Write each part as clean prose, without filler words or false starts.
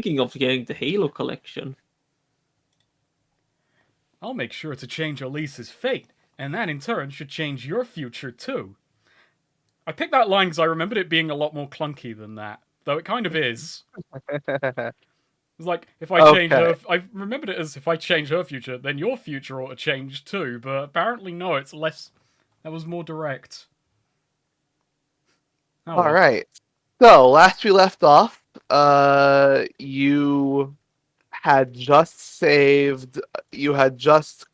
thinking of getting the Halo collection. I'll make sure to change Elise's fate, and that in turn should change your future too. I picked that line because I remembered it being a lot more clunky than that, though it kind of is. It's like, if I change her... I remembered it as, if I change her future, then your future ought to change too, but apparently no, it's less... That was more direct. Oh, well. Alright. So, last we left off, you had just saved... You had just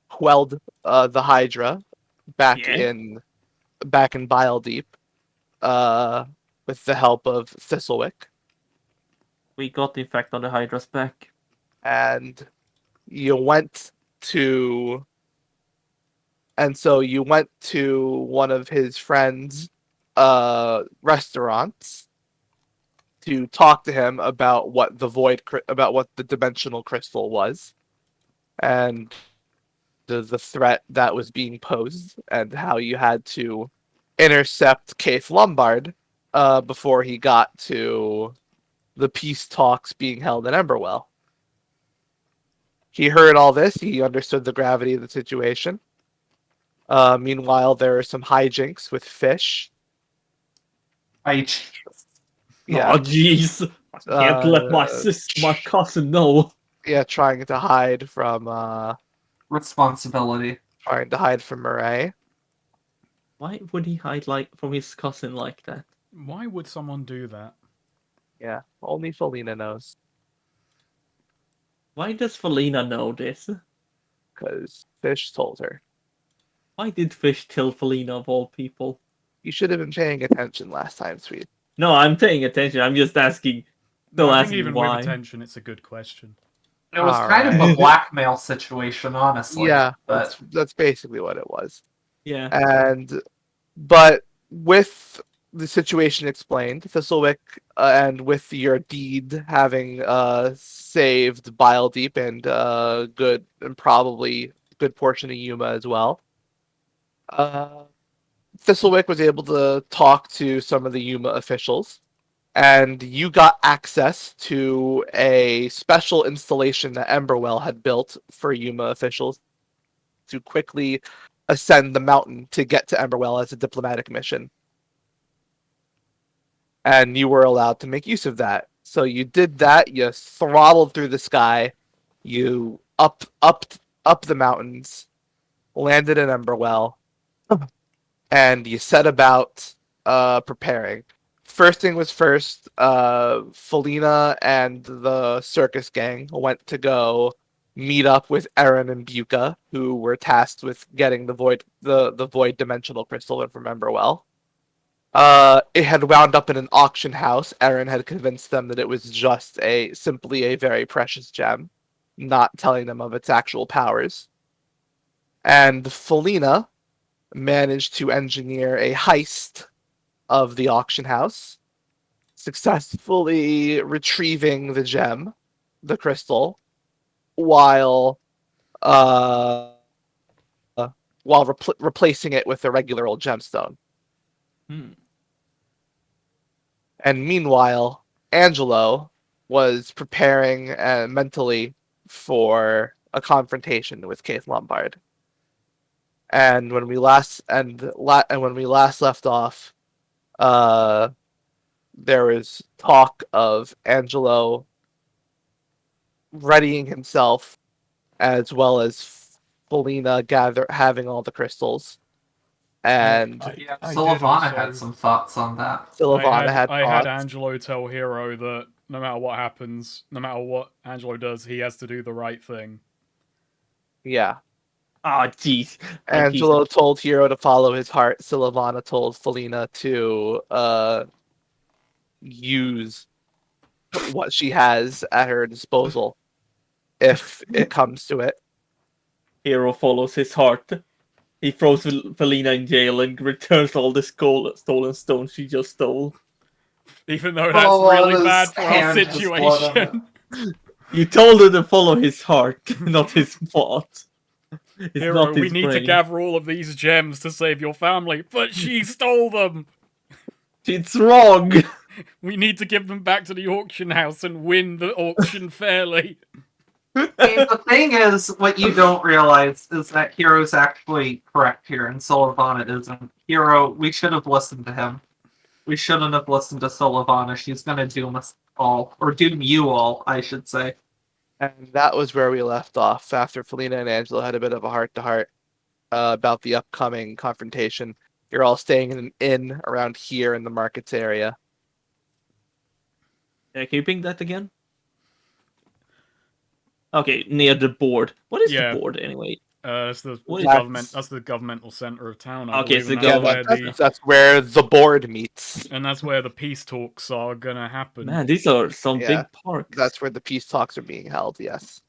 quelled the Hydra back in Bile Deep with the help of Thistlewick. We got the effect on the Hydra's back. And you went to... And so you went to one of his friends' restaurants to talk to him about what the dimensional crystal was, and the threat that was being posed, and how you had to intercept Keith Lombard before he got to the peace talks being held in Emberwell. He heard all this. He understood the gravity of the situation. Meanwhile, there are some hijinks with Fish. Yeah. Oh, jeez. I can't let my cousin know. Yeah, trying to hide from... responsibility. Trying to hide from Murray. Why would he hide from his cousin like that? Why would someone do that? Yeah, only Felina knows. Why does Felina know this? Because Fish told her. Why did Fish tell Felina of all people? You should have been paying attention last time, sweet. No, I'm paying attention. I'm just asking. I think even with attention, it's a good question. It was kind of a blackmail situation, honestly. Yeah, that's basically what it was. Yeah. But with the situation explained, Thistlewick, and with your deed having saved Bile Deep and probably good portion of Yuma as well, Thistlewick was able to talk to some of the Yuma officials, and you got access to a special installation that Emberwell had built for Yuma officials to quickly ascend the mountain to get to Emberwell as a diplomatic mission. And you were allowed to make use of that. So you did that, you throttled through the sky, you up the mountains, landed in Emberwell, and you set about preparing. First thing was first, Felina and the circus gang went to go meet up with Eren and Buka, who were tasked with getting the void dimensional crystal from Emberwell. It had wound up in an auction house. Eren had convinced them that it was just simply a very precious gem, not telling them of its actual powers. And Felina managed to engineer a heist of the auction house, successfully retrieving the gem, the crystal, while replacing it with a regular old gemstone. And meanwhile, Angelo was preparing mentally for a confrontation with Keith Lombard. And when we last left off, there was talk of Angelo readying himself, as well as Felina having all the crystals. And Sylvana had some thoughts on that. I had Angelo tell Hero that no matter what happens, no matter what Angelo does, he has to do the right thing. Yeah. Ah, jeez. Angelo told Hero to follow his heart. Sylvana told Felina to use what she has at her disposal if it comes to it. Hero follows his heart. He throws Felina in jail and returns all the stolen stones she just stole. Even though that's really bad for our situation. You told her to follow his heart, not his thought. Hero, we need to gather all of these gems to save your family, but she stole them! It's wrong! We need to give them back to the auction house and win the auction fairly. See, the thing is, what you don't realize is that Hero's actually correct here, and Sullivana isn't. Hero, we should have listened to him. We shouldn't have listened to Sullivana. She's gonna doom us all. Or doom you all, I should say. And that was where we left off after Felina and Angelo had a bit of a heart-to-heart about the upcoming confrontation. You're all staying in an inn around here in the markets area. Can you ping that again? Okay, near the board. What is Yeah. the board anyway? That's the What is government. That's the governmental center of town. I Okay, believe, so and the that's government- where the That's where the board meets. and that's where the peace talks are gonna happen. Man, these are some Yeah, big parks. That's where the peace talks are being held, yes.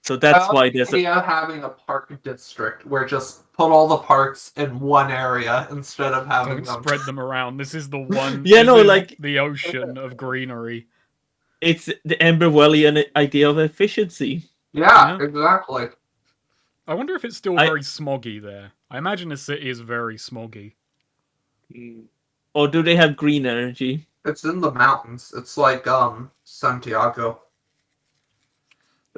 So that's I why like the there's a... idea of having a park district where just put all the parks in one area instead of having Don't them. spread them around. This is the one. Yeah, this no, is like- the ocean of greenery. It's the Emberwellian idea of efficiency. Yeah, Yeah. exactly. I wonder if it's still I- very smoggy there. I imagine the city is very smoggy. Or do they have green energy? It's in the mountains. It's like Santiago.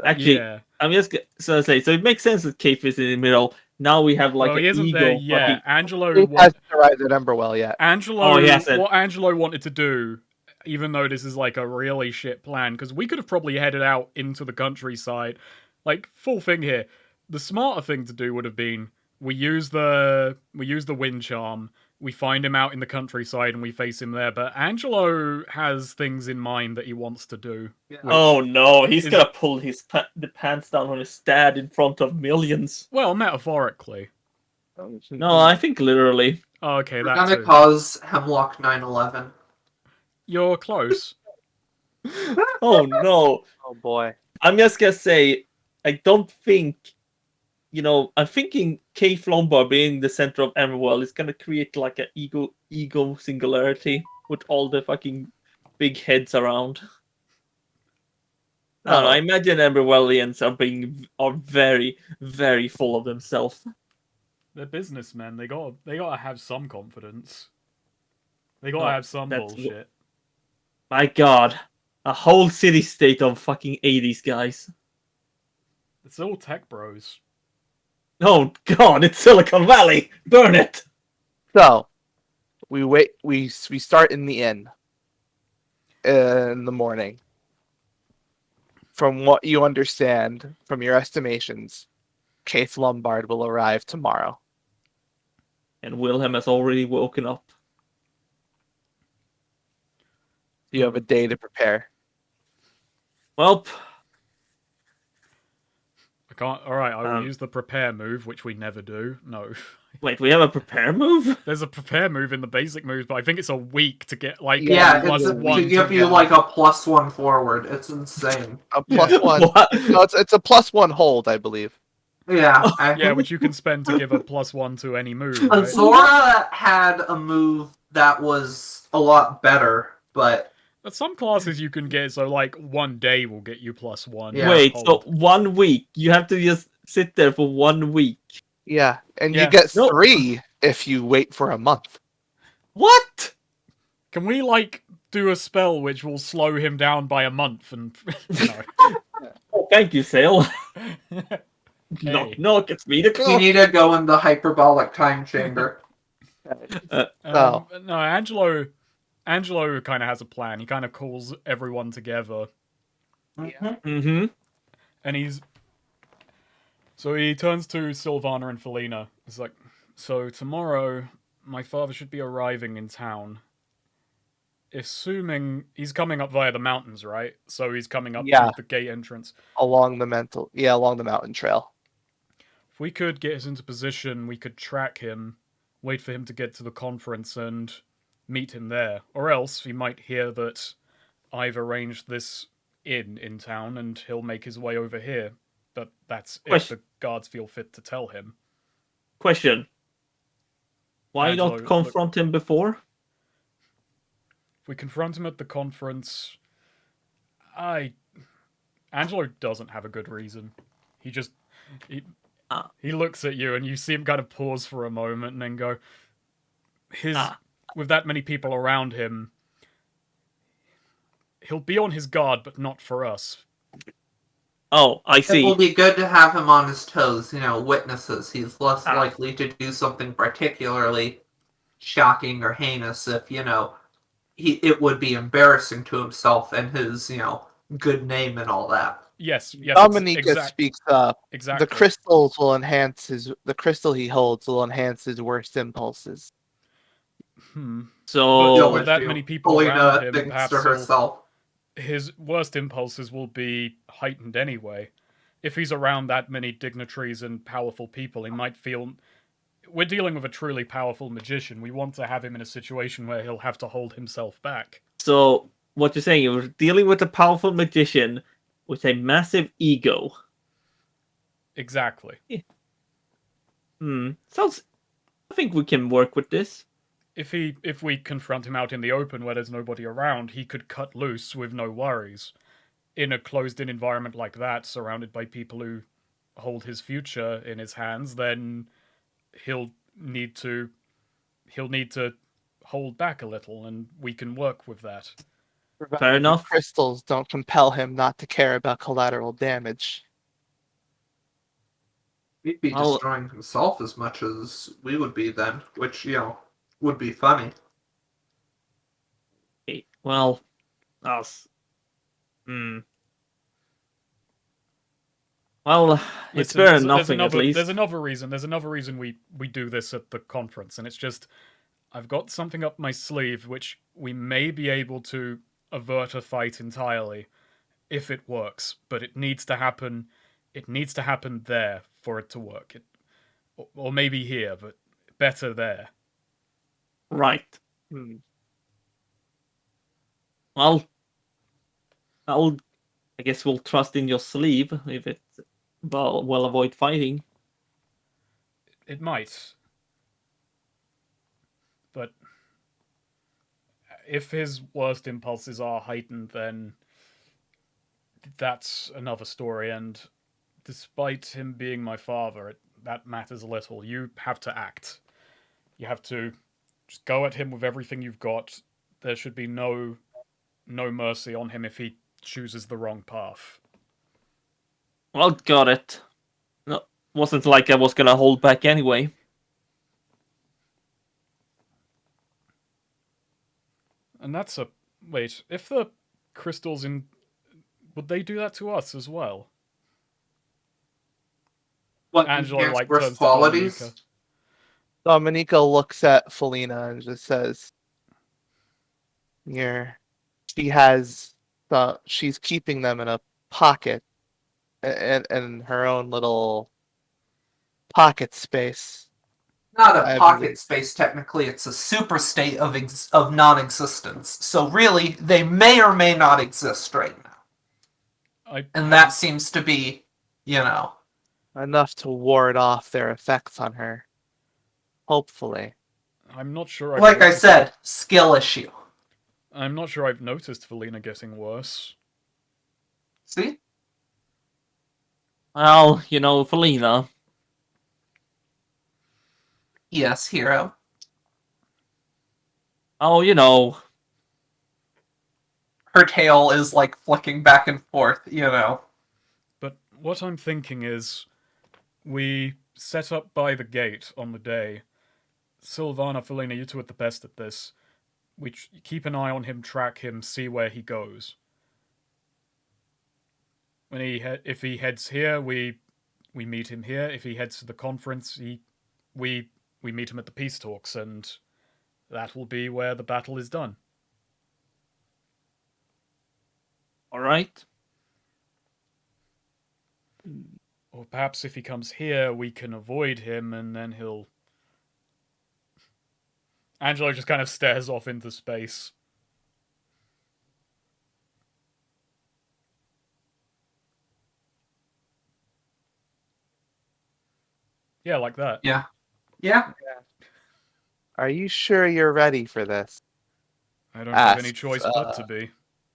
Actually, Yeah. I'm just so it makes sense that Cave is in the middle. Now we have like Well, an he isn't ego. there yet. fucking- Angelo. He hasn't arrived at Emberwell yet. Angelo, Oh, he hasn't. what Angelo wanted to do, even though this is like a really shit plan, because we could have probably headed out into the countryside. Like, full thing here. The smarter thing to do would have been we use the wind charm, we find him out in the countryside, and we face him there. But Angelo has things in mind that he wants to do. Yeah. Oh no, he's Is- gonna pull the pants down on his dad in front of millions. Well, metaphorically. No, I think literally. Oh, okay, We're that gonna too. cause Hemlock 9/11. You're close. Oh no. Oh boy. I'm just gonna say, I don't think, I'm thinking Cave Lombard being the center of Everworld is gonna create like an ego singularity with all the fucking big heads around. I don't know, I imagine Everworldians are very, very full of themselves. They're businessmen. They gotta have some confidence. They gotta Oh, have some that's- bullshit. My god. A whole city state of fucking 80s guys. It's all tech bros. Oh god, it's Silicon Valley! Burn it! So, we start in the inn in the morning. From what you understand, from your estimations, Keith Lombard will arrive tomorrow. And Wilhelm has already woken up. You have a day to prepare. Well, I can't. All right, I will Um, use the prepare move, which we never do. No, wait, we have a prepare move? there's a prepare move in the basic moves, but I think it's a week to get like Yeah, plus it's one to give you get- like a +1 forward. It's insane. A plus one. What? No, it's a plus one hold, I believe. Yeah. Yeah, which you can spend to give a +1 to any move. And Right? Zora had a move that was a lot better, but But some classes you can get, so like one day will get you +1. Yeah. Wait, so Hold. 1 week? You have to just sit there for 1 week. Yeah, and Yeah. you get No. 3 if you wait for a month. What? Can we like do a spell which will slow him down by a month and Oh, thank you, Sale. Hey. Knock, knock, it's me, the you clock. need to go in the hyperbolic time chamber. Oh. No, Angelo kind of has a plan. He kind of calls everyone together, Mm-hmm. and he turns to Sylvana and Felina. He's like, "So tomorrow, my father should be arriving in town. Assuming he's coming up via the mountains, right? So he's coming up Yeah. to the gate entrance. Along the mountain trail. If we could get us into position, we could track him, wait for him to get to the conference, and meet him there. Or else he might hear that I've arranged this in town, and he'll make his way over here. But that's if Question. the guards feel fit to tell him. Question. Why Angelo, not confront him before? If we confront him at the conference, Angelo doesn't have a good reason. He just he looks at you, and you see him kind of pause for a moment, and then go, with that many people around him, he'll be on his guard, but not for us. Oh, I It will see. be good to have him on his toes, witnesses. He's less Ah. likely to do something particularly shocking or heinous if, it would be embarrassing to himself and his, good name and all that. Yes, Dominica speaks up. exactly. The crystals will enhance the crystal he holds will enhance his worst impulses. But So with that many people Polina around him, thinks perhaps to herself. his worst impulses will be heightened anyway. If he's around that many dignitaries and powerful people, he might feel. We're dealing with a truly powerful magician. We want to have him in a situation where he'll have to hold himself back. So what you're saying, you're dealing with a powerful magician with a massive ego. Exactly. Sounds. I think we can work with this. If we confront him out in the open where there's nobody around, he could cut loose with no worries. In a closed-in environment like that, surrounded by people who hold his future in his hands, then he'll need to hold back a little, and we can work with that. Provided the enough. crystals don't compel him not to care about collateral damage. He'd be I'll- destroying himself as much as we would be then, which, would be funny. Okay, well, us. Well, it's Listen, better there's than nothing at another, least. There's another reason we do this at the conference, and it's just I've got something up my sleeve which we may be able to avert a fight entirely if it works, but it needs to happen. It needs to happen there for it to work. Or maybe here, but better there. Right. Hmm. Well, I guess we'll trust in your sleeve if it will avoid fighting. It might. But if his worst impulses are heightened, then that's another story, and despite him being my father, that matters little. You have to act. You have to just go at him with everything you've got. There should be no mercy on him if he chooses the wrong path. Well, got it. No, wasn't like I was gonna hold back anyway. And that's a wait. If the crystals in, would they do that to us as well? What Angela enhanced like worst turns to qualities? Dominica. Dominica looks at Felina and just says, she's keeping them in a pocket, in her own little pocket space. Not a I pocket believe. space, technically. It's a super state of non-existence. So really, they may or may not exist right now. And that seems to be, Enough to ward off their effects on her. Hopefully. I'm not sure. I've like I noticed- said, skill issue. I'm not sure I've noticed Felina getting worse. See? Well, Felina. Yes, hero. Oh, Her tail is like flicking back and forth, But what I'm thinking is, we set up by the gate on the day. Sylvana, Felina, you two are the best at this. We keep an eye on him, track him, see where he goes. When if he heads here, we meet him here. If he heads to the conference, we meet him at the peace talks, and that will be where the battle is done. All right. Or perhaps if he comes here, we can avoid him, and then he'll. Angelo just kind of stares off into space. Yeah, like that. Yeah. Are you sure you're ready for this? I don't have any Asks, choice but to be.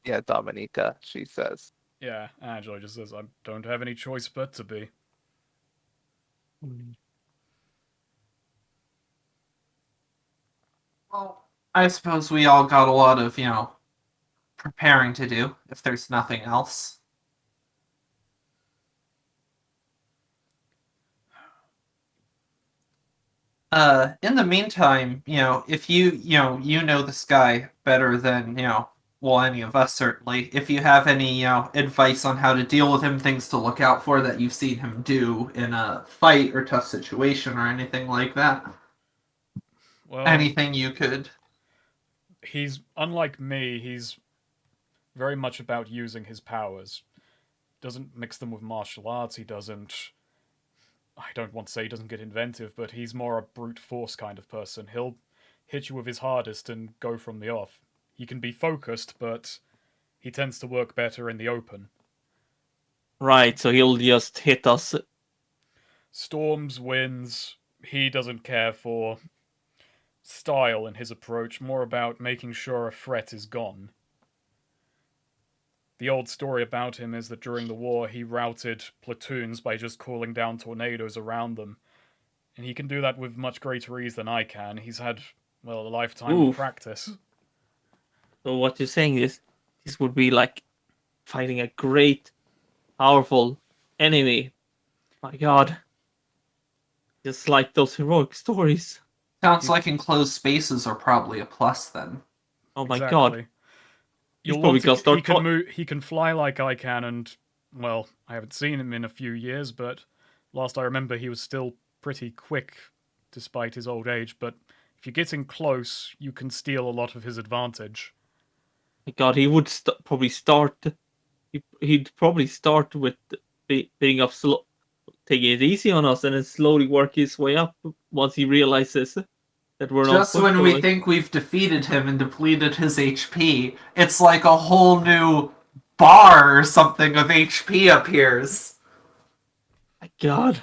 Yeah, Dominica, she says. Yeah, Angelo just says, I don't have any choice but to be. Well, I suppose we all got a lot of, preparing to do, if there's nothing else. In the meantime, if you know this guy better than, well, any of us certainly. If you have any, advice on how to deal with him, things to look out for that you've seen him do in a fight or tough situation or anything like that, Well, anything you could. he's unlike me. He's very much about using his powers. Doesn't mix them with martial arts. He doesn't. I don't want to say he doesn't get inventive, but he's more a brute force kind of person. He'll hit you with his hardest and go from the off. He can be focused, but he tends to work better in the open. Right, so he'll just hit us. Storms, winds, he doesn't care for style in his approach, more about making sure a threat is gone. The old story about him is that during the war he routed platoons by just calling down tornadoes around them. And he can do that with much greater ease than I can. He's had, well, a lifetime of Oof. practice. So what you're saying is, this would be like fighting a great, powerful enemy. My God. Just like those heroic stories. Sounds like enclosed spaces are probably a plus then. Oh my God. Exactly. He's You'll probably want got to, start he can move. He can fly like I can, and well, I haven't seen him in a few years, but last I remember, he was still pretty quick, despite his old age. But if you're getting close, you can steal a lot of his advantage. My God, he would probably start. He'd probably start with being up slow, taking it easy on us, and then slowly work his way up once he realizes that we're not. Just when we think we've defeated him and depleted his HP, it's like a whole new bar or something of HP appears. My God.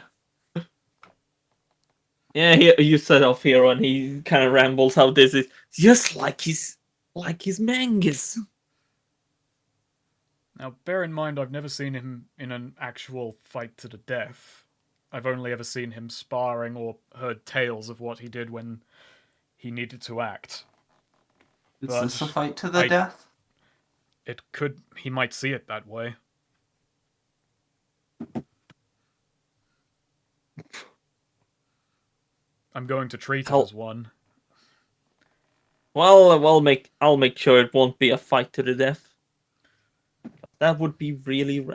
Yeah, you set off Hero, and he kind of rambles how this is just like his mangas. Now, bear in mind, I've never seen him in an actual fight to the death. I've only ever seen him sparring or heard tales of what he did when he needed to act. Is But this a fight to the death? He might see it that way. I'm going to treat it as one. Well, I'll make sure it won't be a fight to the death. That would be really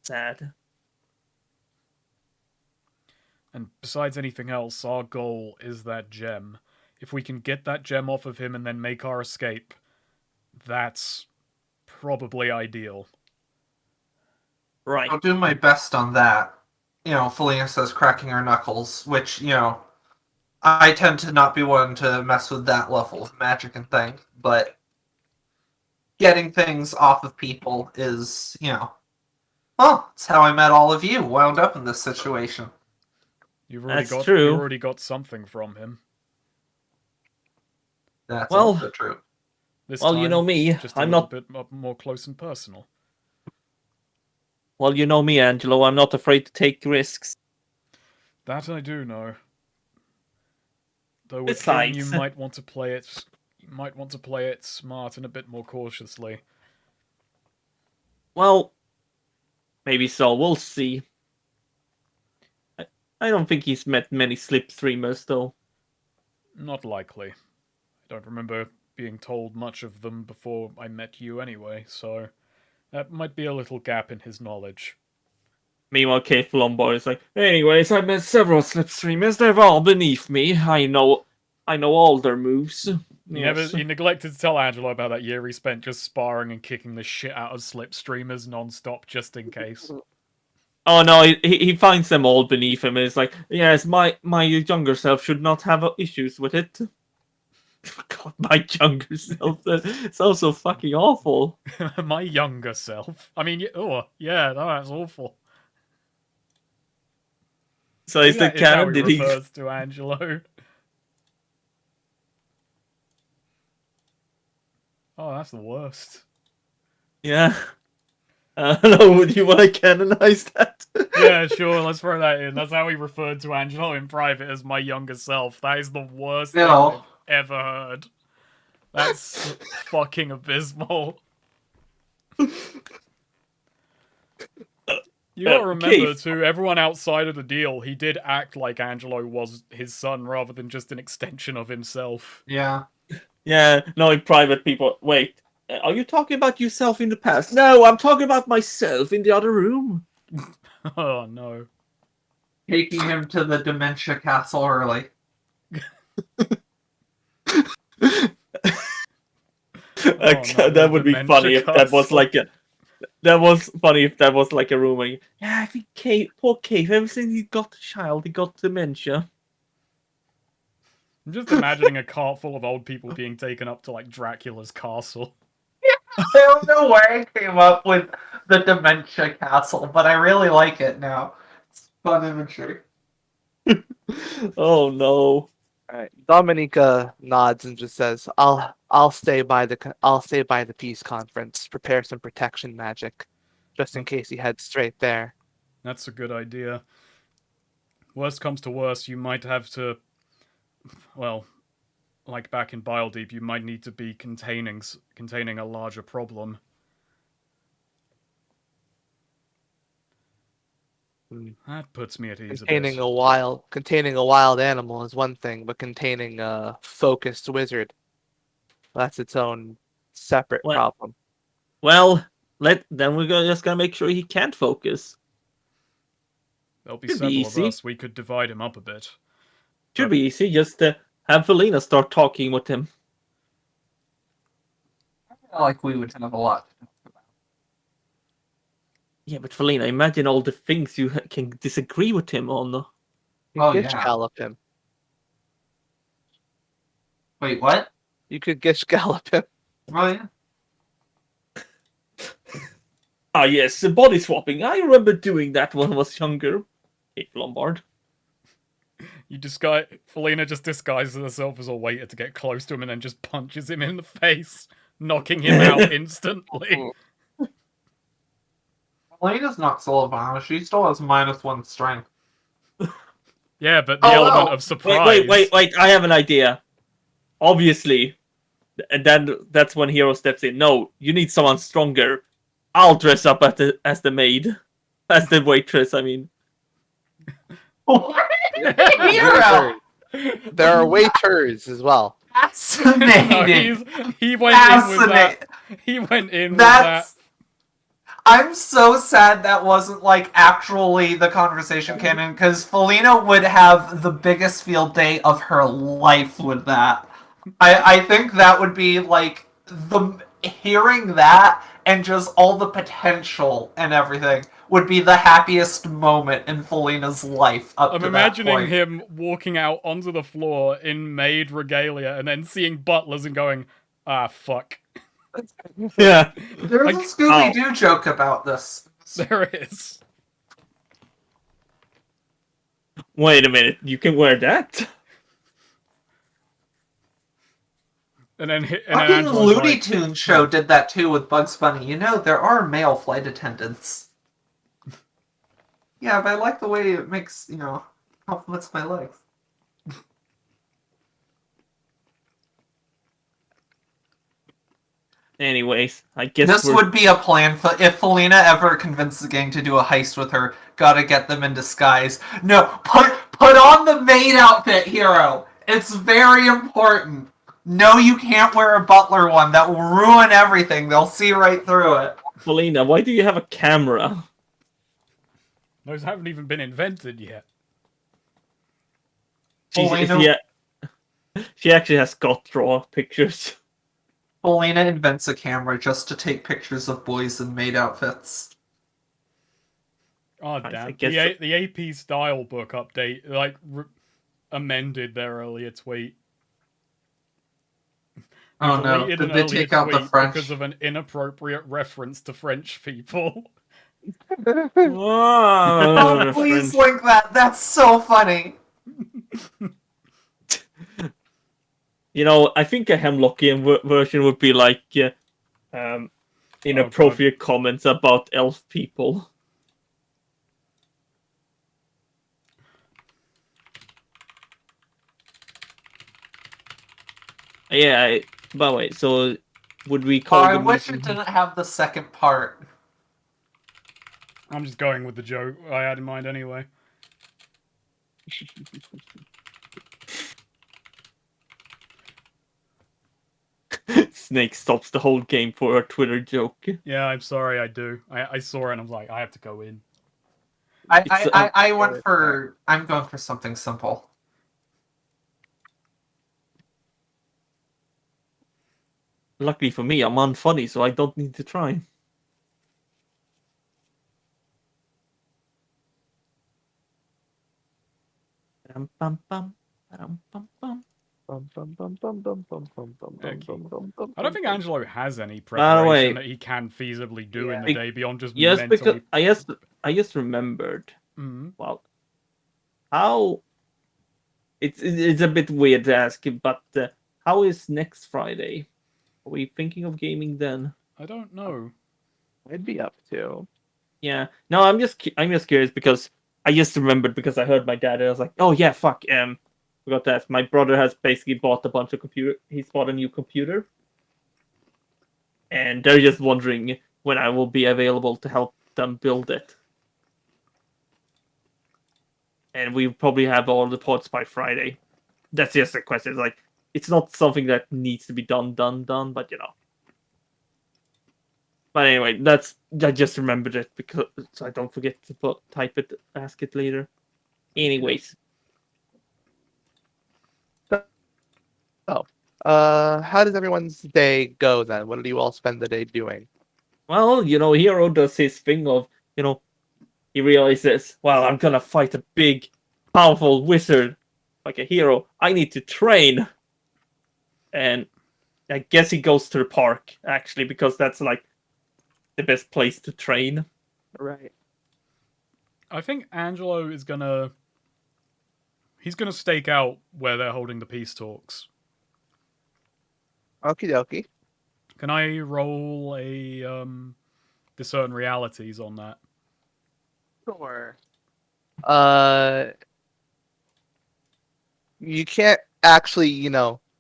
sad. And besides anything else, our goal is that gem. If we can get that gem off of him and then make our escape, that's probably ideal. Right. I'll do my best on that. Felina says cracking her knuckles, which, I tend to not be one to mess with that level of magic and thing, but getting things off of people is, well, it's how I met all of you, wound up in this situation. You've True. already got something from him. That's Well, also true. This well, time, you know me. just a I'm little not. bit more close and personal. Well, you know me, Angelo. I'm not afraid to take risks. That I do know. Though with Besides, him, you might want to play it. You might want to play it smart and a bit more cautiously. well, maybe so. We'll see. I don't think he's met many slipstreamers, though. Not likely. I don't remember being told much of them before I met you anyway, so that might be a little gap in his knowledge. Meanwhile, Kate Lombard is like, anyways, I met several slipstreamers. They're all beneath me. I know all their moves. He neglected to tell Angelo about that year he spent just sparring and kicking the shit out of slipstreamers non-stop just in case. Oh no, he finds them all beneath him, and it's like, yes, my younger self should not have issues with it. God, my younger self. That sounds so fucking awful. My younger self. I mean, oh yeah, no, that's awful. So is the That is how canon? he Did he? refers to Angelo. Oh, that's the worst. Yeah. Hello, would you want to canonize that? Yeah, sure, let's throw that in. That's how he referred to Angelo in private as my younger self. That is the worst thing I've ever heard. That's fucking abysmal. You gotta remember, Keith. too, everyone outside of the deal, he did act like Angelo was his son rather than just an extension of himself. Yeah. Yeah, knowing private people. Wait, are you talking about yourself in the past? No, I'm talking about myself in the other room. Oh, no. Taking him to the dementia castle early. Oh, no, That would be dementia funny if that was castle. like a. That was funny if that was like a room where, yeah, I think poor Cave, ever since he got a child, he got dementia. I'm just imagining a cart full of old people being taken up to, like, Dracula's castle. I don't know where I came up with the dementia castle, but I really like it now. It's fun imagery. Oh no. Alright. Dominica nods and just says, I'll stay by the peace conference, prepare some protection magic, just in case he heads straight there. That's a good idea. Worst comes to worst, you might have to... Well, like back in Bile Deep, you might need to be containing a larger problem. That puts me at ease a bit. Containing a wild animal is one thing, but containing a focused wizard, that's its own separate What? problem. Well, then we're just gonna make sure he can't focus. There'll be Should be several of easy. us. We could divide him up a bit. Should be easy. Just have Felina start talking with him. I feel like we would have a lot. Yeah, but Felina, imagine all the things you can disagree with him on. You Oh, gish yeah. gallop him. Wait, what? You could gish gallop him. Oh, yeah. Ah, yes, body swapping. I remember doing that when I was younger. Hey, Lombard. Felina just disguises herself as a waiter to get close to him and then just punches him in the face, knocking him out instantly. Elena's not Sylvana. She still has -1 strength. Yeah, but the Oh, element wow. of surprise. Wait. I have an idea. Obviously. And then that's when Hero steps in. No, you need someone stronger. I'll dress up as the maid. As the waitress, I mean. What? Waiter. Hero! There are waiters as well. No, Fascinating. he went in with that. Fascinating. He went in with that. I'm so sad that wasn't like actually the conversation came in, because Felina would have the biggest field day of her life with that. I think that would be like hearing that and just all the potential and everything would be the happiest moment in Felina's life up I'm to imagining that point. him walking out onto the floor in maid regalia and then seeing butlers and going, ah, fuck. Yeah. There's a Scooby-Doo joke about this. There is. Wait a minute. You can wear that? And then Fucking Angela's Looney like, Tunes show did that too with Bugs Bunny. You know, there are male flight attendants. Yeah, but I like the way it makes, compliments my legs. Anyways, I guess This would be a plan for if Felina ever convinced the gang to do a heist with her. Gotta get them in disguise. No, put on the maid outfit, Hero. It's very important. No, you can't wear a butler one. That will ruin everything. They'll see right through it. Felina, why do you have a camera? those haven't even been invented yet. Felina, She actually has got draw pictures. Felina invents a camera just to take pictures of boys in maid outfits. Oh, I damn. guess The AP style book update, like, amended their earlier tweet. Oh no, Deleted did an they earlier take out the tweet French? because of an inappropriate reference to French people. Oh, Please link that. That's so funny. I think a Hemlockian version would be like inappropriate comments about elf people. Yeah, By the way, so would we Oh, call I the wish meeting? it didn't have the second part. I'm just going with the joke I had in mind anyway. Snake stops the whole game for a Twitter joke. Yeah, I'm sorry, I do. I saw it and I was like, I have to go in. It's I went for. I'm going for something simple. luckily for me, I'm unfunny, so I don't need to try. Bum, bum, bum, bum, bum, bum. I don't think Angelo has any By the way, preparation that he can feasibly do in Yeah. the day beyond just yes, because mentally. I just remembered. Mhm. Well, how it's a bit weird to ask, but how is next Friday? Are we thinking of gaming then? I don't know. I'd be up to. Yeah. No, I'm just curious because I just remembered because I heard my dad and I was like, oh yeah, fuck. Forgot to ask. My brother has basically bought a bunch of computer. He's bought a new computer, and they're just wondering when I will be available to help them build it. And we probably have all the parts by Friday. That's just a question. It's like it's not something that needs to be done, but you know. But anyway, I just remembered it because so I don't forget to type it, ask it later. Anyways, How does everyone's day go then? What do you all spend the day doing? well, you know, Hero does his thing of, you know, he realizes, well, I'm gonna fight a big, powerful wizard like a hero. I need to train. And I guess he goes to the park, actually, because that's like the best place to train. Right. I think Angelo is gonna. He's gonna stake out where they're holding the peace talks. Okie dokie. Can I roll a discern realities on that? Sure. Uh, you can't actually,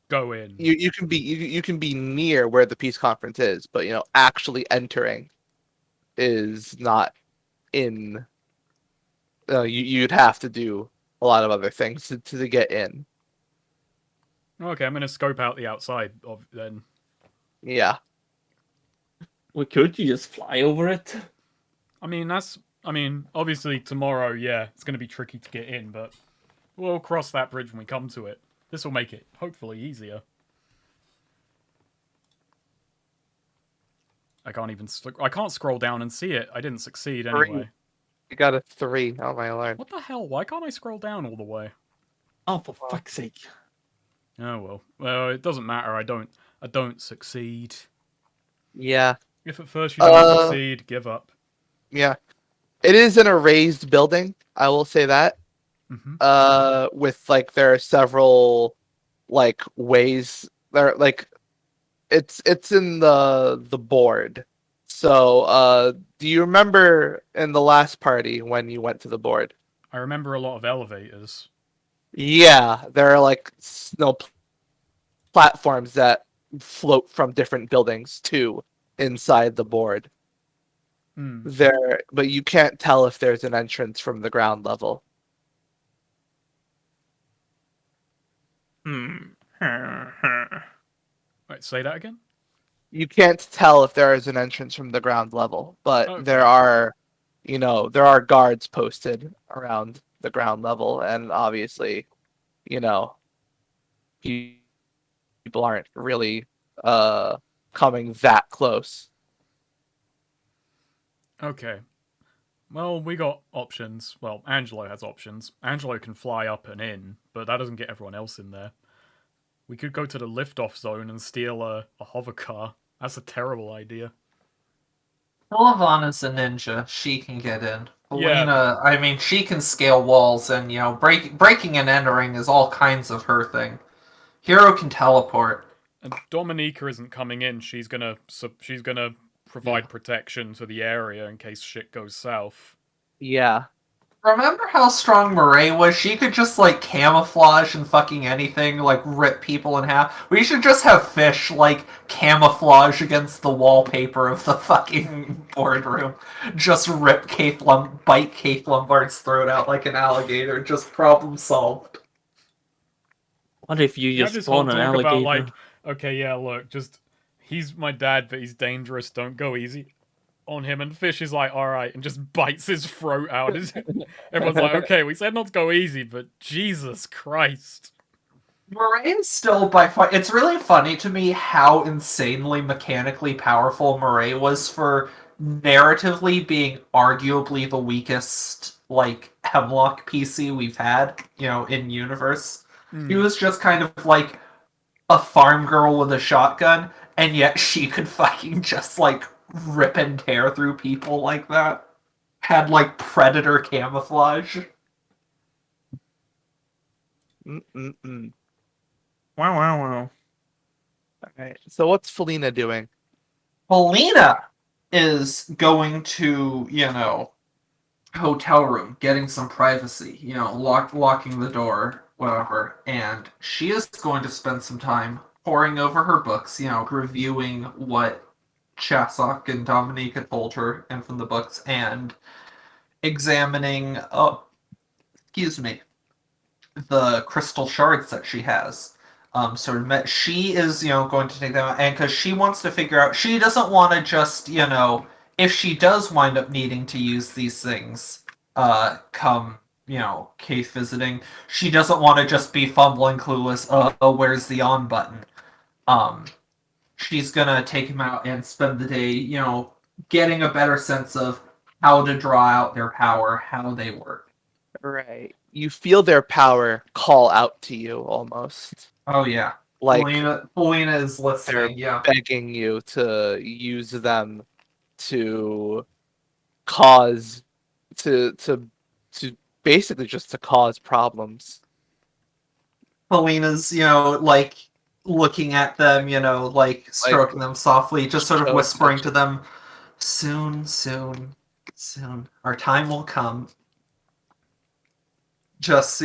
Go in. you can be you can be near where the peace conference is, but actually entering is not in. You'd have to do a lot of other things to get in. Okay, I'm gonna scope out the outside of then. Yeah. Well, could you just fly over it? I mean, obviously tomorrow, yeah, it's gonna be tricky to get in, but we'll cross that bridge when we come to it. This will make it hopefully easier. I can't scroll down and see it. I didn't succeed anyway. You got a 3. Oh my lord. What the hell? Why can't I scroll down all the way? Oh, for fuck's sake! Oh well. Well, it doesn't matter. I don't succeed. Yeah. If at first you don't Uh, succeed, give up. Yeah. It is in a raised building. I will say that. Mm-hmm. With there are several ways there it's in the board. So do you remember in the last party when you went to the board? I remember a lot of elevators. Yeah, there are platforms that float from different buildings to inside the board. Hmm. But you can't tell if there's an entrance from the ground level. Wait, say that again? You can't tell if there is an entrance from the ground level, but Okay. there are guards posted around the ground level, and obviously, you know, people aren't really coming that close. Okay. Well, we got options. Well, Angelo has options. Angelo can fly up and in, but that doesn't get everyone else in there. We could go to the lift-off zone and steal a hover car. That's a terrible idea. Sullivan is a ninja. She can get in. Yeah. Helena, I mean, she can scale walls, and breaking and entering is all kinds of her thing. Hero can teleport. And Dominica isn't coming in. She's gonna provide protection to the area in case shit goes south. Yeah. Remember how strong Murray was? She could just, like, camouflage and fucking anything, like, rip people in half. We should just have Fish, like, camouflage against the wallpaper of the fucking boardroom. Just bite Keith Lombard's throat out like an alligator. Just problem solved. What if you You have just this whole spawn an talk about alligator? like, okay, yeah, look, just he's my dad, but he's dangerous. Don't go easy on him. And Fish is like, all right, and just bites his throat out. Everyone's like, okay, we said not to go easy, but Jesus Christ. Murray is still by far. It's really funny to me how insanely mechanically powerful Murray was for narratively being arguably the weakest, like, Hemlock PC we've had, in universe. She Hmm. was just kind of like a farm girl with a shotgun, and yet she could fucking just, like, rip and tear through people like that. Had, like, predator camouflage. Mm-mm-mm. Wow, wow, wow. Alright, so what's Felina doing? Helena is going to, hotel room, getting some privacy, locking the door, whatever, and she is going to spend some time poring over her books, reviewing what Chasok and Dominique had told her and from the books, and examining, excuse me, the crystal shards that she has. She is, going to take them out, and because she wants to figure out, she doesn't want to just, if she does wind up needing to use these things, come, case visiting, she doesn't want to just be fumbling clueless, where's the on button? She's gonna take him out and spend the day, getting a better sense of how to draw out their power, how they work. Right. You feel their power call out to you almost. Oh yeah. Like Felina is they're listening, yeah. begging you to use them to cause to basically just to cause problems. Felina's, like, looking at them, like, stroking them softly, just sort of show whispering such- to them, soon, soon, soon. Our time will come. Just,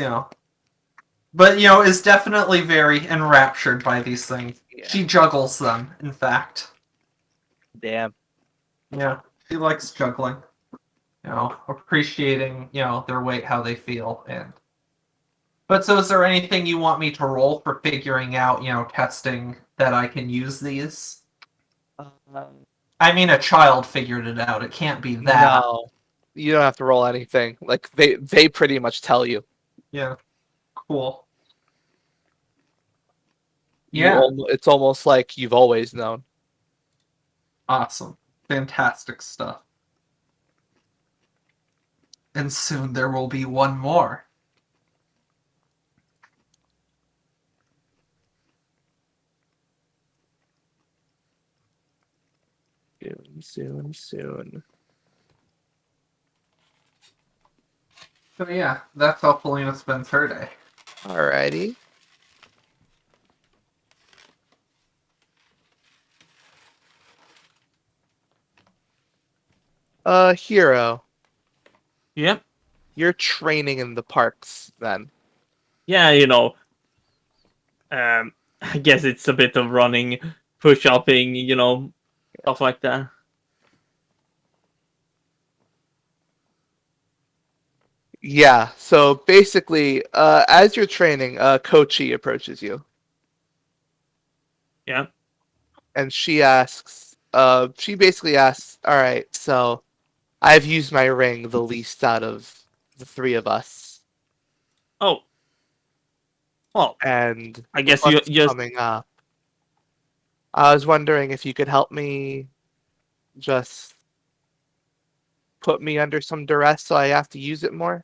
But, is definitely very enraptured by these things. Yeah. She juggles them, in fact. Damn. Yeah, she likes juggling. Appreciating, their weight, how they feel, and... But so is there anything you want me to roll for figuring out, testing that I can use these? I mean, a child figured it out. It can't be that. No, you don't have to roll anything. Like they pretty much tell you. Yeah. Cool. You Yeah. it's almost like you've always known. Awesome. Fantastic stuff. And soon there will be one more. Soon. So yeah, that's how Polina spends her day. Alrighty. Hero, Yep. you're training in the parks then. Yeah, I guess it's a bit of running, push-upping, stuff like that. Yeah, so basically, as you're training, Kochi approaches you. Yeah. And she basically asks, alright, so I've used my ring the least out of the three of us. Oh. Well, And I guess what's you just... coming up. I was wondering if you could help me just put me under some duress so I have to use it more.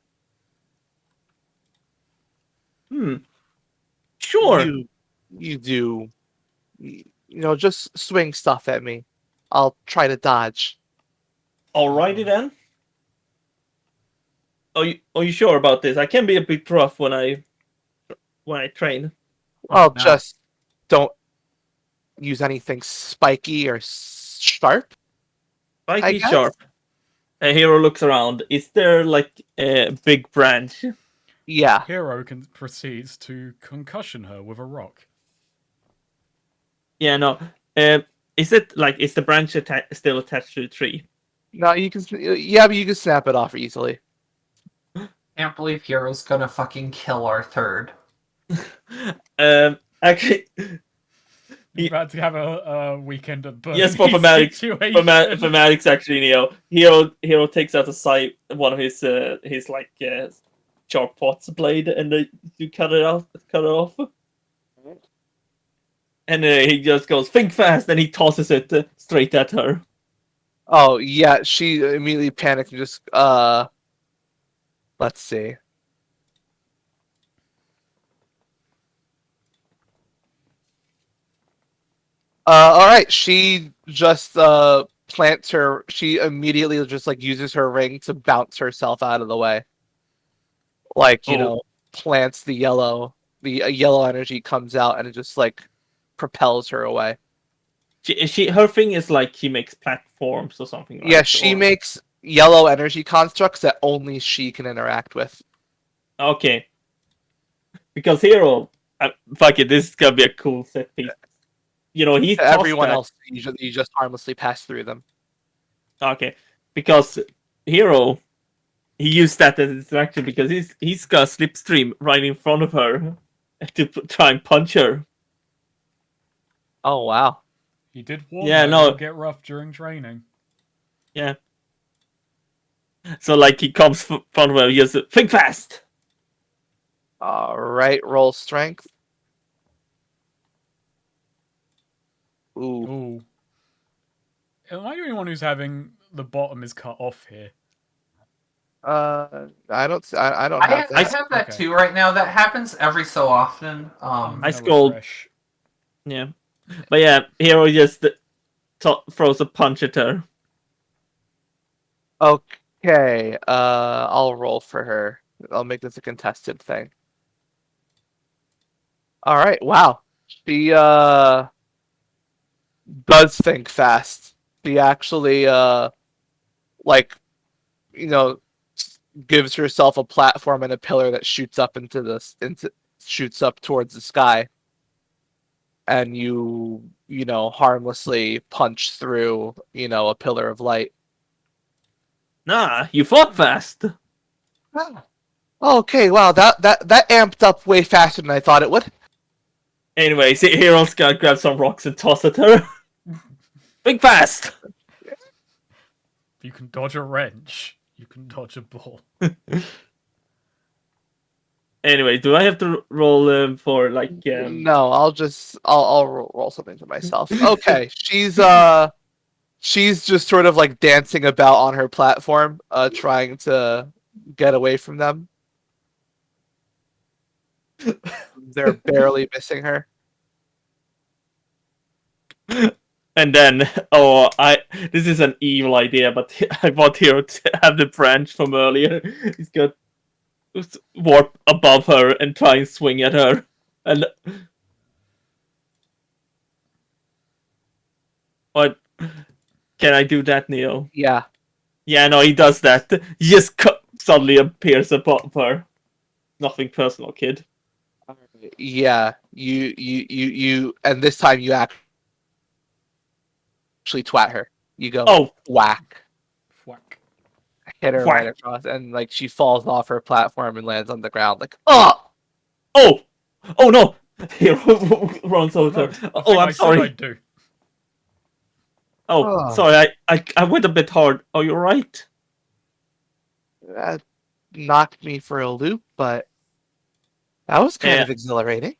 Sure. You do, just swing stuff at me. I'll try to dodge. Alrighty then. Are you sure about this? I can be a bit rough when I train. Well, no. just don't use anything spiky or sharp. I Spiky guess? sharp. A hero looks around. Is there like a big branch? Yeah. Hero proceeds to concussion her with a rock. Yeah, no. Is it like is the branch still attached to the tree? No, you can. Yeah, but you can snap it off easily. Can't believe Hero's gonna fucking kill our third. Actually, You're about to have a weekend at Bernie yes, for thematics, situation. thematics actually, Neo. Hero takes out one of his like sharp pots blade, and you cut it off, and he just goes think fast, and he tosses it straight at her. Oh yeah, she immediately panicked and just let's see. All right, she just plants her. She immediately just like uses her ring to bounce herself out of the way. Like plants the yellow. The yellow energy comes out and it just like propels her away. Her thing is like she makes platforms or something. Right? Yeah, she makes yellow energy constructs that only she can interact with. Okay. Because Hero, fuck it, this is gonna be a cool set piece. He's Everyone else, you just harmlessly pass through them. Okay, because Hero, he used that as a distraction because he's got a slipstream right in front of her to try and punch her. Oh wow! He did warn Yeah, her no. it'll get rough during training. Yeah. So like he comes front of her, he just think fast. All right, roll strength. Ooh. Ooh. Am I the only one who's having the bottom is cut off here? I don't have I that. have that Okay. too right now. That happens every so often. I'm I gonna scold. refresh. Yeah, but yeah, Hero just throws a punch at her. Okay, I'll roll for her. I'll make this a contested thing. All right, wow. She does think fast. She actually like gives herself a platform and a pillar that shoots up shoots up towards the sky. And you harmlessly punch through, a pillar of light. Nah, you fought fast. Okay, wow, that amped up way faster than I thought it would. Anyways, Hero's gonna grab some rocks and toss at her. Think fast. You can dodge a wrench. You can dodge a ball. Anyway, do I have to roll for like? No, I'll roll something to myself. Okay, she's just sort of like dancing about on her platform, trying to get away from them. They're barely missing her. And then, this is an evil idea, but I want Hero to have the branch from earlier. He's got warp above her and try and swing at her. And what? Can I do that, Neo? Yeah. Yeah, no, he does that. He just suddenly appears above her. Nothing personal, kid. Yeah. You, and this time you actually twat her. You go, Oh, whack. Whack. Hit her Whack. right across, and like she falls off her platform and lands on the ground. Like, oh, oh no! Hero runs over. Oh, I'm I sorry. said I'd do. Oh, Oh. sorry, I went a bit hard. Are you right? that knocked me for a loop, but that was kind Yeah. of exhilarating.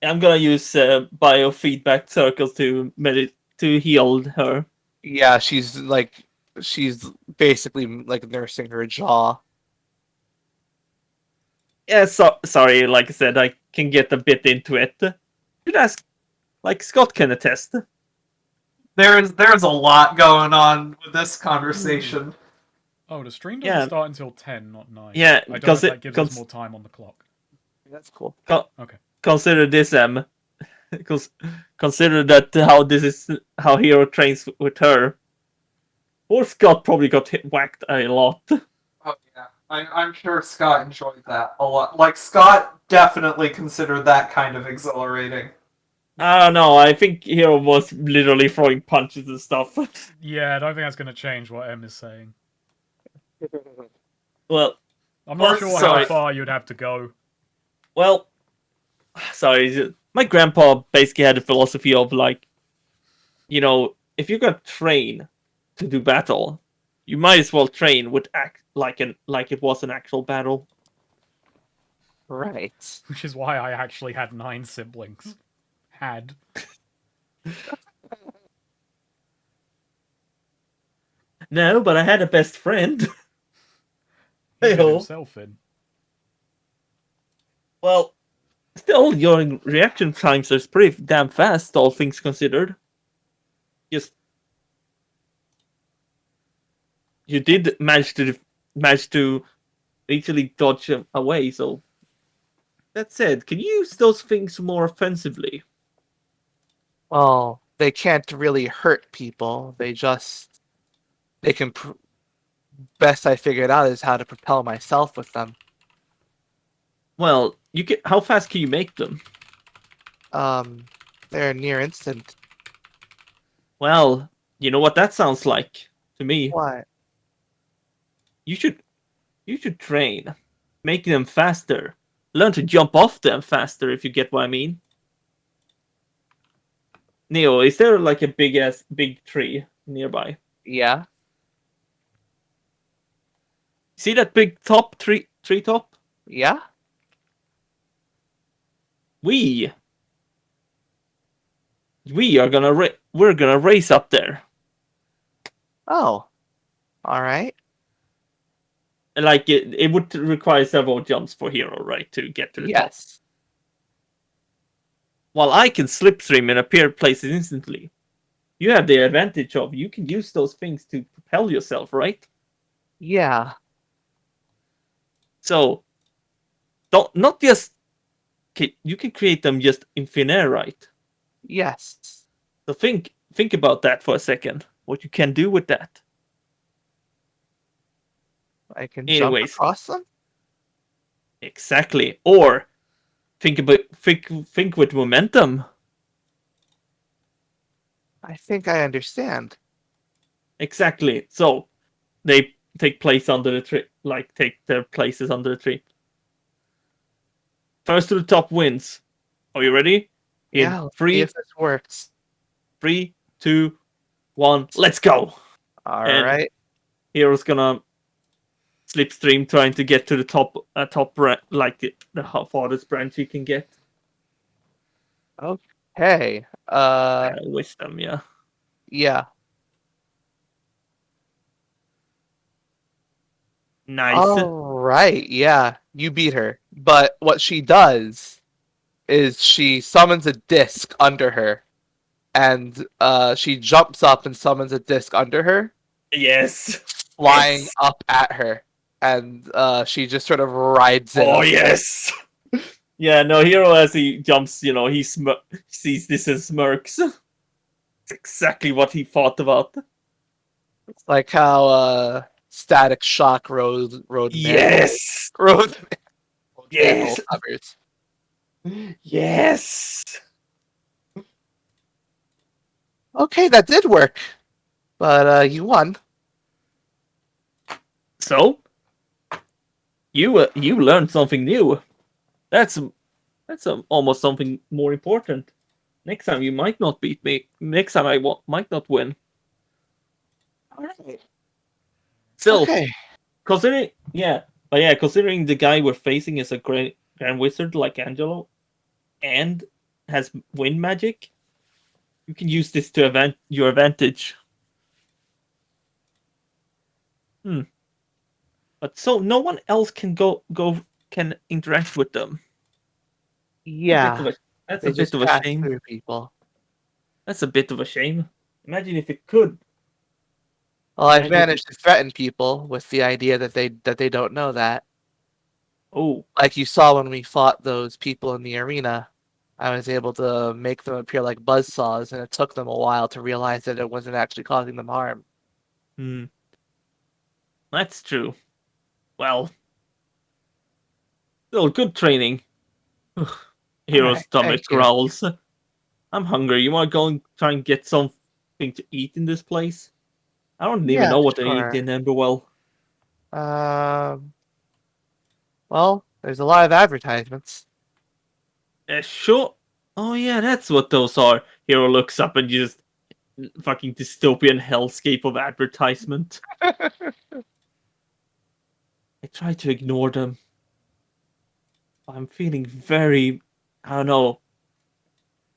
I'm gonna use biofeedback circles to heal her. Yeah, she's basically like nursing her jaw. Yeah, sorry. Like I said, I can get a bit into it. Should ask, like Scott can attest. There's a lot going on with this conversation. Oh, the stream doesn't Yeah. start until 10, not 9. Yeah, I don't know because if that gives us more time on the clock. That's cool. Consider this, because consider that how Hero trains with her. Poor Scott probably got whacked a lot. Oh yeah, I'm sure Scott enjoyed that a lot. Like Scott definitely considered that kind of exhilarating. I don't know. I think Hero was literally throwing punches and stuff. Yeah, I don't think that's going to change what M is saying. Well, I'm not Well, sure sorry. how far you'd have to go. well, sorry. My grandpa basically had a philosophy of like, if you're gonna train to do battle, you might as well train with act like it was an actual battle. Right. Which is why I actually had 9 siblings. Had. No, but I had a best friend. He did Hey-ho. himself in. Well, still, your reaction times are pretty damn fast, all things considered. Just you did manage to easily dodge them away. So that said, can you use those things more offensively? Well, they can't really hurt people. They can. Best I figured out is how to propel myself with them. Well, you can. How fast can you make them? Um, they're near instant. Well, you know what that sounds like to me. What? You should train, make them faster, learn to jump off them faster. If you get what I mean. Neo, is there like a big tree nearby? Yeah. See that big tree top? Yeah. We are gonna we're gonna race up there. Oh. All right. Like it would require several jumps for Hero, right, to get to the top. Yes. While I can slipstream and appear places instantly, you have the advantage of you can use those things to propel yourself, right? Yeah. So, don't not just you can create them just in thin air, right? Yes. So think about that for a second. What you can do with that. I can Anyways. jump across them. Exactly. Or think with momentum. I think I understand. Exactly. So they take place under the tree, like take their places under the tree. First to the top wins. Are you ready? In Yeah. Let's see if this works. 3, 2, 1, let's go. All And right. Hero's gonna slipstream, trying to get to the top like the farthest branch he can get. Hey. Wisdom, yeah. Yeah. Nice. All right. Yeah. You beat her. But what she does is she summons a disc under her, and she jumps up and summons a disc under her, Yes. flying Yes. up at her, and she just sort of rides it. Oh up. yes. Yeah, no, Hero as he jumps, he sees this and smirks. It's exactly what he thought about. It's like how Static Shock rode Yes. rode Yes. covers. Yes. Okay, that did work, but you won. So, you learned something new. That's almost something more important. Next time you might not beat me. Next time I might not win. All right. Still, Okay. considering considering the guy we're facing is a grand wizard like Angelo, and has wind magic, you can use this to your advantage. But so no one else can can interact with them. Yeah. That's They a bit just of a pass shame. through people. That's a bit of a shame. Imagine if it could. Well, I've Imagine- managed to threaten people with the idea that they don't know that. Oh, Like you saw when we fought those people in the arena, I was able to make them appear like buzzsaws, and it took them a while to realize that it wasn't actually causing them harm. Hmm. That's true. Well, still good training. Hero's Alright, stomach thank you. growls. I'm hungry. You want to go and try and get something to eat in this place? I don't even Yeah, know what they eat sure. in Emberwell. Um, well, there's a lot of advertisements. Sure. Oh yeah, that's what those are. Hero looks up and just fucking dystopian hellscape of advertisement. I try to ignore them. I'm feeling very, I don't know.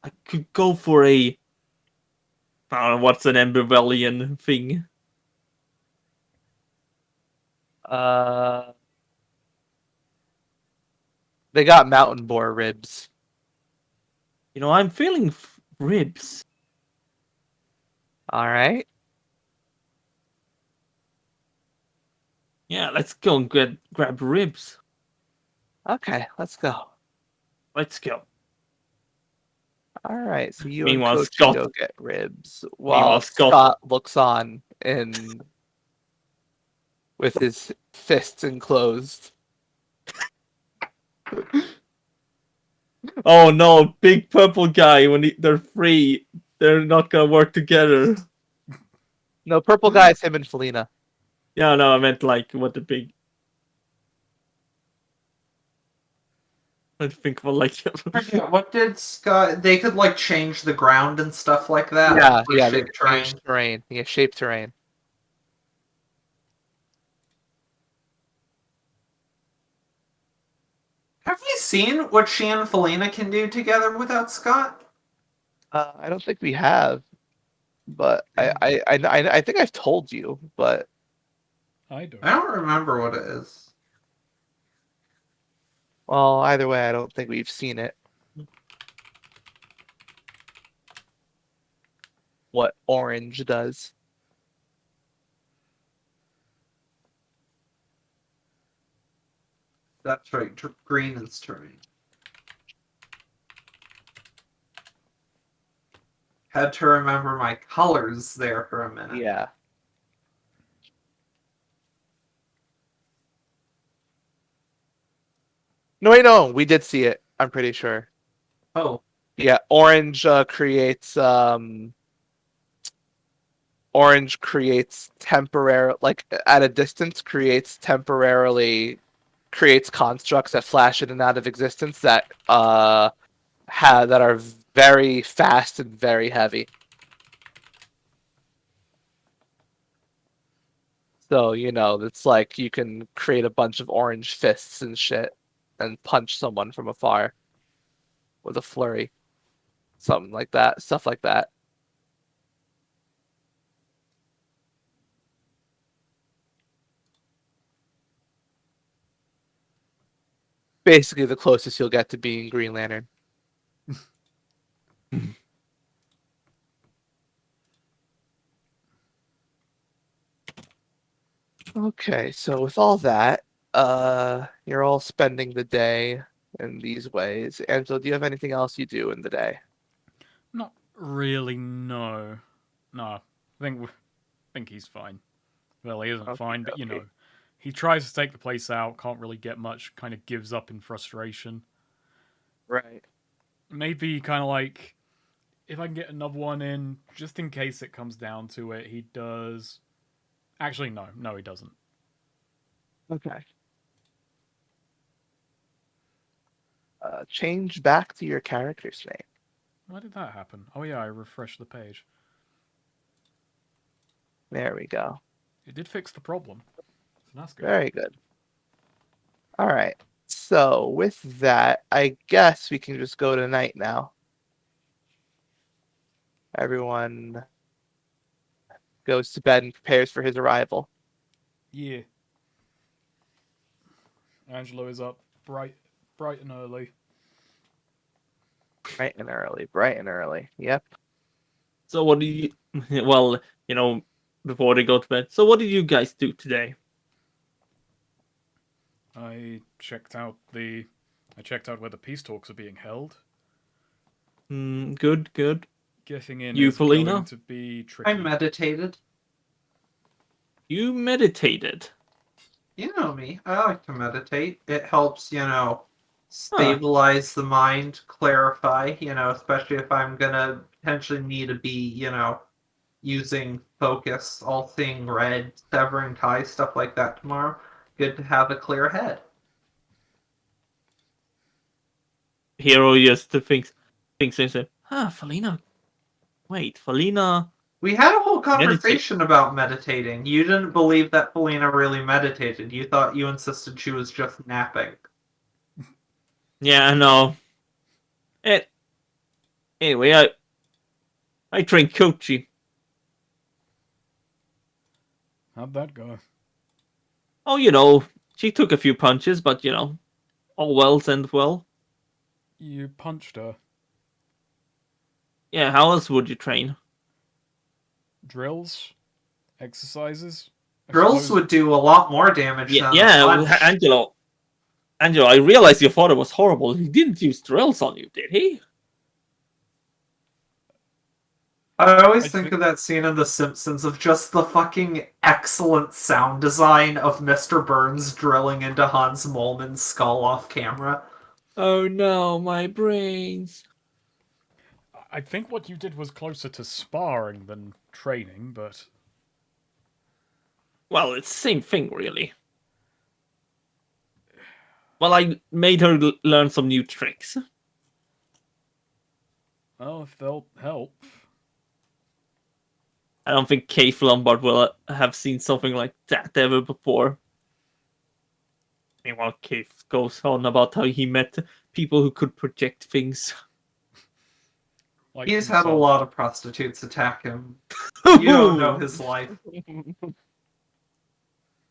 I could go for a, I don't know what's an Emberwellian thing. Uh, they got mountain boar ribs. You know, I'm feeling ribs. Alright. Yeah, let's go and grab ribs. Okay, let's go. Let's go. Alright, so you and Meanwhile, Kochi Scott. go get ribs Meanwhile, while Scott. Scott looks on in with his fists enclosed. Oh no, big purple guy. When they're free, they're not gonna work together. No, purple guy is him and Felina. Yeah, no, I meant like what the big. I think of like. Yeah, what did Scott? They could like change the ground and stuff like that. Yeah, for yeah, they shape terrain. changed terrain. Yeah, shape terrain. Have you seen what she and Felina can do together without Scott? I don't think we have, but I think I've told you, but I don't. I don't remember what it is. well, either way, I don't think we've seen it. What orange does. That's right. Green is terrain. Had to remember my colors there for a minute. Yeah. No, wait, no, we did see it. I'm pretty sure. Oh, Yeah, orange creates temporary, like at a distance, creates constructs that flash in and out of existence that that are very fast and very heavy. So, it's like you can create a bunch of orange fists and shit and punch someone from afar with a flurry. Something like that. Stuff like that. Basically the closest you'll get to being Green Lantern. Okay, so with all that, you're all spending the day in these ways. Angela, do you have anything else you do in the day? Not really. No. No. I think he's fine. Well, he isn't Okay, fine, but okay. he tries to take the place out. Can't really get much. Kind of gives up in frustration. Right. Maybe kind of like if I can get another one in, just in case it comes down to it, he does. Actually, no, he doesn't. Okay. Change back to your character's name. Why did that happen? Oh yeah, I refreshed the page. There we go. It did fix the problem. So that's good. Very good. All right. So with that, I guess we can just go to night now. Everyone goes to bed and prepares for his arrival. Yeah. Angelo is up bright and early. Bright and early. Bright and early. Yep. So what do you? Well, before they go to bed. So what did you guys do today? I checked out where the peace talks are being held. Good, good. Getting in You, is Felina? going to be tricky. I meditated. You meditated. You know me. I like to meditate. It helps, stabilize the mind, clarify, especially if I'm gonna potentially need to be, using focus, all seeing red, severing ties, stuff like that tomorrow. Good to have a clear head. Hero just thinks and says, Felina. Wait, Felina. We had a whole Meditate. conversation about meditating. You didn't believe that Felina really meditated. You insisted she was just napping. Yeah, I know. Anyway, I train Kochi. How'd that go? Oh, she took a few punches, but all wells end well. You punched her. Yeah, how else would you train? Drills? Exercises? I Drills suppose- would do a lot more damage than a Yeah, punch. Angelo, I realized your father was horrible. He didn't use drills on you, did he? I always I think thi- of that scene in The Simpsons of just the fucking excellent sound design of Mr. Burns drilling into Hans Moleman's skull off camera. Oh no, my brains. I think what you did was closer to sparring than training, but Well, it's the same thing, really. Well, I made her learn some new tricks. well, if they'll help. I don't think Keith Lombard will have seen something like that ever before. Meanwhile, Keith goes on about how he met people who could project things. Like He's had a himself. lot of prostitutes attack him. You don't know his life.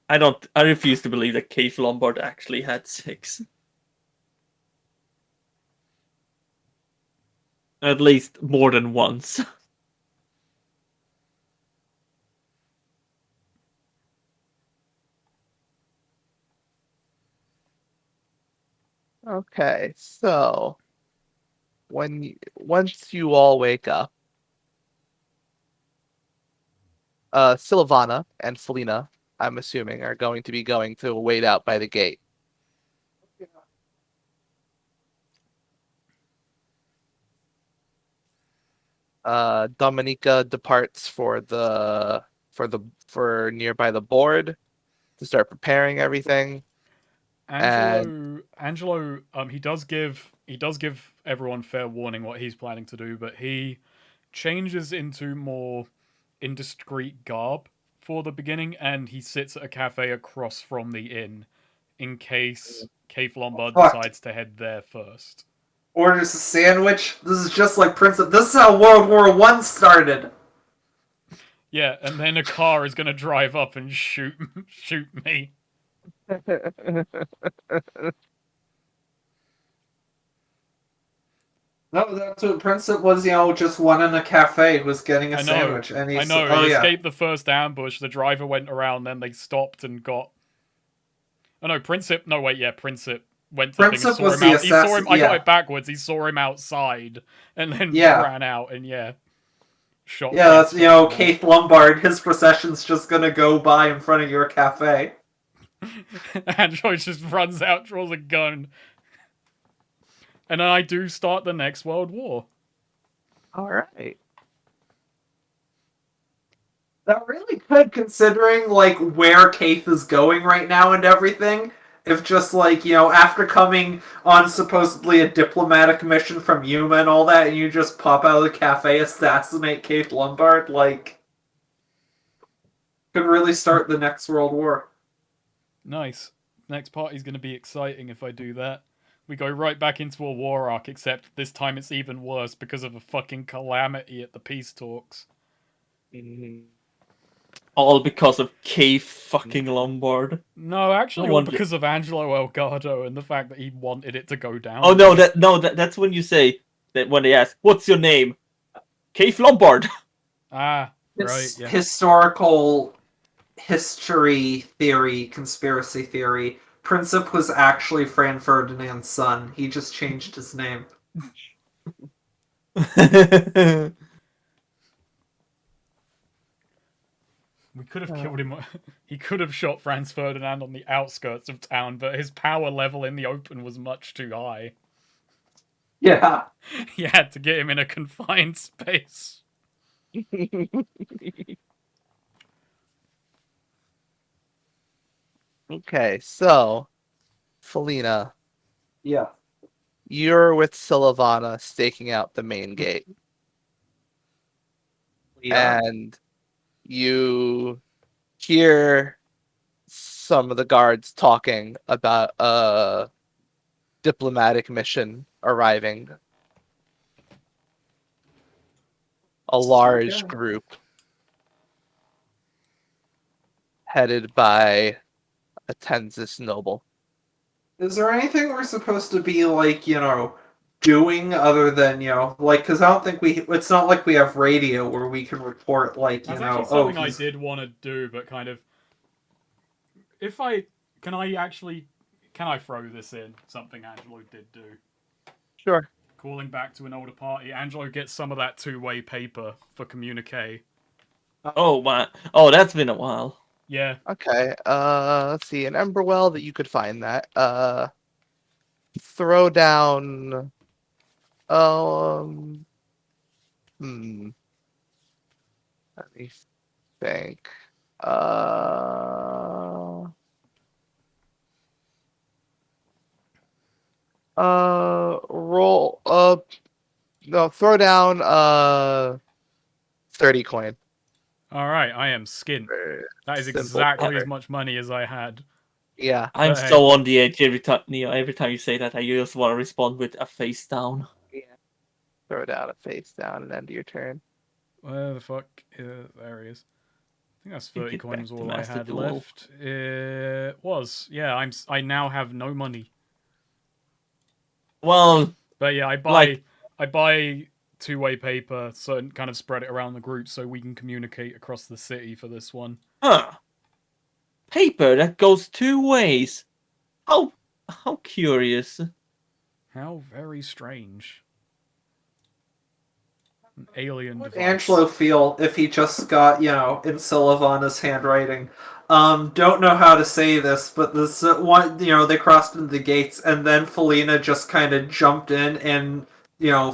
I refuse to believe that Keith Lombard actually had sex. At least more than once. Okay, so once you all wake up, Sylvana and Felina, I'm assuming, are going to be going to wait out by the gate. Dominica departs for nearby the board to start preparing everything. Angelo, he does give everyone fair warning what he's planning to do, but he changes into more indiscreet garb for the beginning, and he sits at a cafe across from the inn in case Keith Lombard Fuck. decides to head there first. Orders a sandwich. This is just like Prince of... This is how World War I started. Yeah, and then a car is gonna drive up and shoot me. No, that's what Princep was, just one in a cafe who was getting a I know, sandwich. And I he's, know. oh, He yeah. escaped the first ambush. The driver went around, then they stopped and got. Oh no, Princep. No, wait, yeah, Princep went to the thing and Princep saw was him the out. He saw him. assassin, I got yeah. it backwards. He saw him outside and then Yeah. ran out and shot. Yeah, that's, Princep. Keith Lombard, his procession's just gonna go by in front of your cafe. Android just runs out, draws a gun, and then I do start the next World War. All right. That really could, considering, where Keith is going right now and everything. If just, after coming on supposedly a diplomatic mission from Yuma and all that, and you just pop out of the cafe, assassinate Keith Lombard, could really start the next World War. Nice. Next party's going to be exciting if I do that. We go right back into a war arc, except this time it's even worse because of a fucking calamity at the peace talks. All because of Keith fucking Lombard. No, actually, No all wonder- because of Angelo Elgato and the fact that he wanted it to go down. Oh no, that's when you say that when they ask, "What's your name?" Keith Lombard. Ah, right, yeah. Historical history theory, conspiracy theory. Princep was actually Fran Ferdinand's son. He just changed his name. We could have killed him. He could have shot Franz Ferdinand on the outskirts of town, but his power level in the open was much too high. Yeah. You had to get him in a confined space. Okay, so Felina, Yeah. you're with Silavana staking out the main gate, Yeah. and you hear some of the guards talking about a diplomatic mission arriving. A large Okay. group headed by a Tensis noble. Is there anything we're supposed to be like, doing other than, like, because I don't think it's not like we have radio where we can report, like, That's actually oh, something I he's. did want to do, but kind of. Can I throw this in? Something Angelo did do. Sure. Calling back to an older party, Angelo gets some of that two-way paper for communique. Oh my! Oh, that's been a while. Yeah. Okay. Let's see. An Emberwell that you could find that. Throw down. Hmm. Let me think. Roll. No. Throw down. 30 coin. All right, I am skint. That is Simple exactly pepper. as much money as I had. Yeah. I'm But hey. so on the edge every time. Every time you say that, I just want to respond with a face down. Yeah. Throw down a face down and end your turn. Where the fuck? There he is. I think that's You 30 get coin back was to all I Master had Duel. left. It was. Yeah, I now have no money. Well, But yeah, I buy two-way paper, so and kind of spread it around the group so we can communicate across the city for this one. huh? Paper that goes two ways. How curious. How very strange. An alien Would device. Angelo feel if he just got, in Silavana's handwriting? Don't know how to say this, but this one, they crossed into the gates, and then Felina just kind of jumped in and,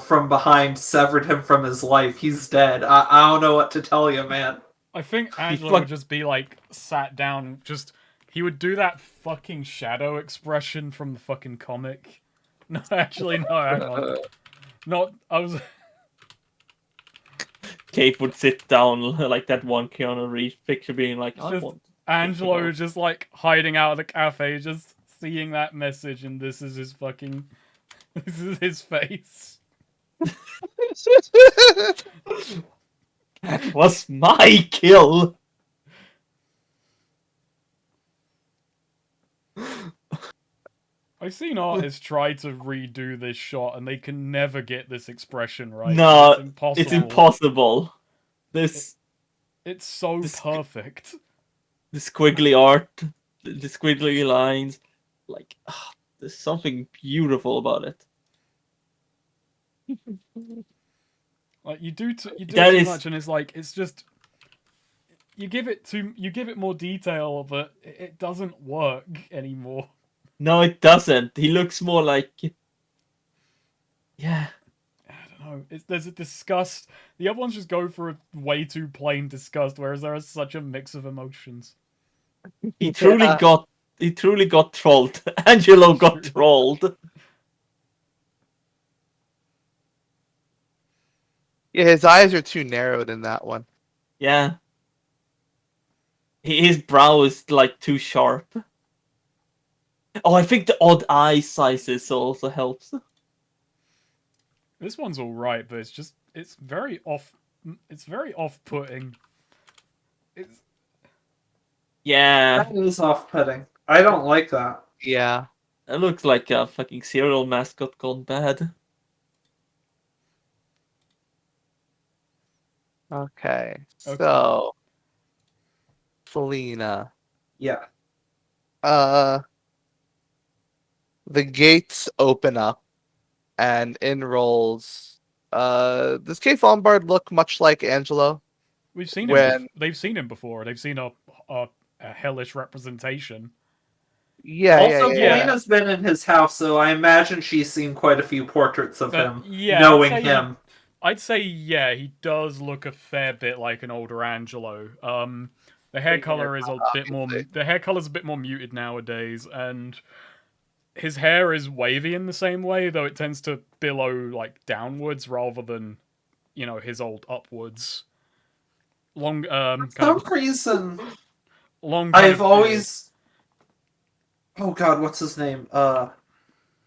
from behind, severed him from his life. He's dead. I don't know what to tell you, man. I think Angelo fuck- would just be like sat down, he would do that fucking shadow expression from the fucking comic. No, actually, no, hang on. Not, I was. Kate would sit down like that one Keanu Reeves picture, being like, It's I just want. Angelo just like hiding out of the cafe, just seeing that message, and this is his fucking. This is his face. That was my kill. I've seen artists try to redo this shot, and they can never get this expression right. No, it's impossible. It's impossible. This It's so This- perfect. the squiggly art, the squiggly lines, like there's something beautiful about it. Like you do That too is- much, and it's just you give it more detail, but it doesn't work anymore. No, it doesn't. He looks more like, yeah. I don't know. There's a disgust. The other ones just go for a way too plain disgust, whereas there is such a mix of emotions. He truly got trolled. Angelo got trolled. Yeah, his eyes are too narrowed in that one. Yeah. His brow is like too sharp. Oh, I think the odd eye sizes also helps. This one's all right, but it's very off-putting. It's Yeah, That is off-putting. I don't like that. Yeah. it looks like a fucking cereal mascot gone bad. Okay. So, Felina. Yeah. The gates open up, and in rolls. Does Kate Lombard look much like Angelo? We've seen him. When They've seen him before. They've seen a hellish representation. Also, yeah. Polina's been in his house, so I imagine she's seen quite a few portraits of him, Yeah, knowing him. I'd say, yeah, he does look a fair bit like an older Angelo. The hair color is a bit more. The hair color's a bit more muted nowadays, and his hair is wavy in the same way, though it tends to billow like downwards rather than, his old upwards. Long. For some reason, long. I've always. Oh God, what's his name?